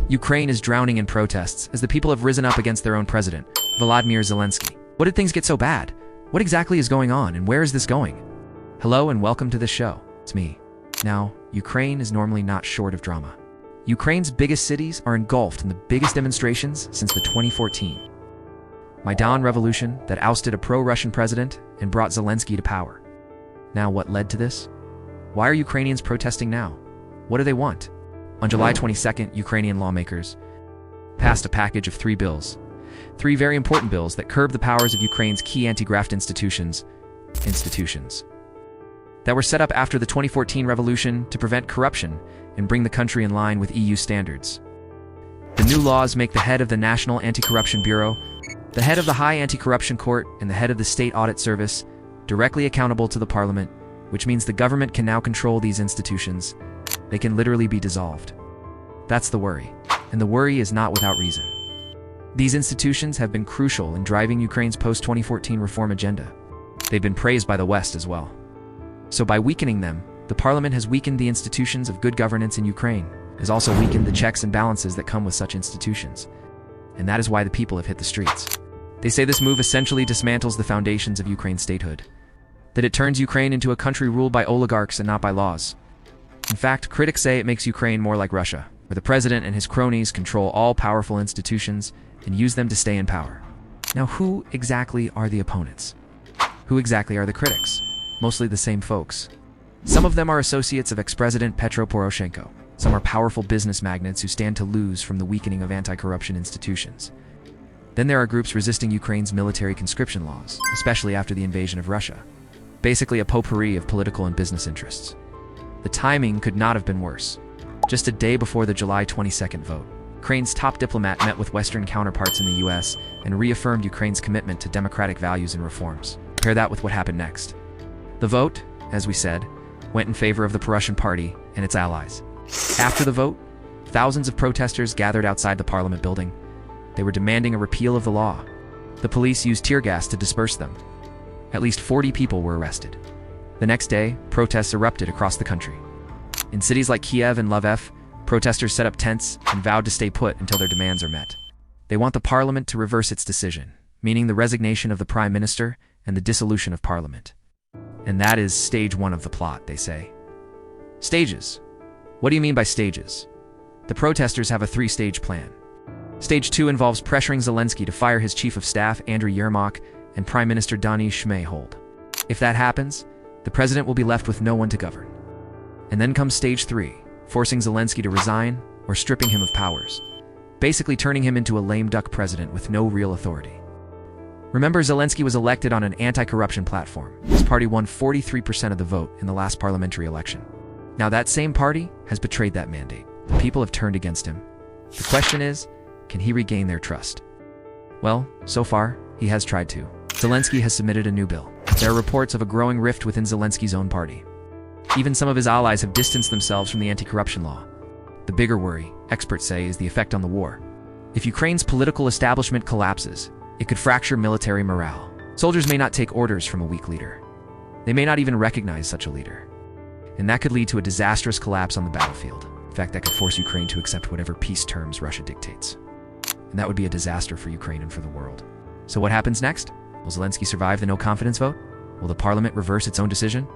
Ukraine is drowning in protests as the people have risen up against their own president, Volodymyr Zelenskyy. What did things get so bad? What exactly is going on, and where is this going? Hello and welcome to the show. It's me. Now, Ukraine is normally not short of drama. Ukraine's biggest cities are engulfed in the biggest demonstrations since the 2014 Maidan revolution that ousted a pro-Russian president and brought Zelenskyy to power. Now, what led to this? Why are Ukrainians protesting now? What do they want? On July 22nd, Ukrainian lawmakers passed a package of 3 bills. 3 very important bills that curb the powers of Ukraine's key anti-graft institutions that were set up after the 2014 revolution to prevent corruption and bring the country in line with EU standards. The new laws make the head of the National Anti-Corruption Bureau, the head of the High Anti-Corruption Court, and the head of the State Audit Service directly accountable to the parliament, which means the government can now control these institutions. They can literally be dissolved. That's the worry, and the worry is not without reason. These institutions have been crucial in driving Ukraine's post-2014 reform agenda. They've been praised by the West as well. So by weakening them, the parliament has weakened the institutions of good governance in Ukraine, has also weakened the checks and balances that come with such institutions. And that is why the people have hit the streets. They say this move essentially dismantles the foundations of Ukraine's statehood, that it turns Ukraine into a country ruled by oligarchs and not by laws. In fact, critics say it makes Ukraine more like Russia, where the president and his cronies control all powerful institutions and use them to stay in power. Now, who exactly are the opponents? Who exactly are the critics? Mostly the same folks. Some of them are associates of ex-president Petro Poroshenko. Some are powerful business magnates who stand to lose from the weakening of anti-corruption institutions. Then there are groups resisting Ukraine's military conscription laws, especially after the invasion of Russia. Basically a potpourri of political and business interests. The timing could not have been worse. Just a day before the July 22nd vote, Ukraine's top diplomat met with Western counterparts in the US and reaffirmed Ukraine's commitment to democratic values and reforms. Compare that with what happened next. The vote, as we said, went in favor of the Poroshenko party and its allies. After the vote, thousands of protesters gathered outside the parliament building. They were demanding a repeal of the law. The police used tear gas to disperse them. At least 40 people were arrested. The next day, protests erupted across the country. In cities like Kyiv and Lviv, protesters set up tents and vowed to stay put until their demands are met. They want the parliament to reverse its decision, meaning the resignation of the prime minister and the dissolution of parliament. And that is stage 1 of the plot, they say. Stages. What do you mean by stages? The protesters have a 3-stage plan. Stage 2 involves pressuring Zelenskyy to fire his chief of staff, Andriy Yermak, and Prime Minister Shmyhal. If that happens, the president will be left with no one to govern. And then comes stage 3, forcing Zelenskyy to resign or stripping him of powers, basically turning him into a lame duck president with no real authority. Remember, Zelenskyy was elected on an anti-corruption platform. His party won 43% of the vote in the last parliamentary election. Now that same party has betrayed that mandate. The people have turned against him. The question is, can he regain their trust? Well, so far, he has tried to. Zelenskyy has submitted a new bill. There are reports of a growing rift within Zelenskyy's own party. Even some of his allies have distanced themselves from the anti-corruption law. The bigger worry, experts say, is the effect on the war. If Ukraine's political establishment collapses, it could fracture military morale. Soldiers may not take orders from a weak leader. They may not even recognize such a leader. And that could lead to a disastrous collapse on the battlefield. In fact, that could force Ukraine to accept whatever peace terms Russia dictates. And that would be a disaster for Ukraine and for the world. So what happens next? Will Zelenskyy survive the no-confidence vote? Will the parliament reverse its own decision?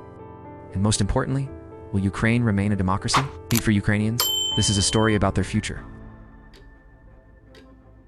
And most importantly, will Ukraine remain a democracy? Beat for Ukrainians. This is a story about their future.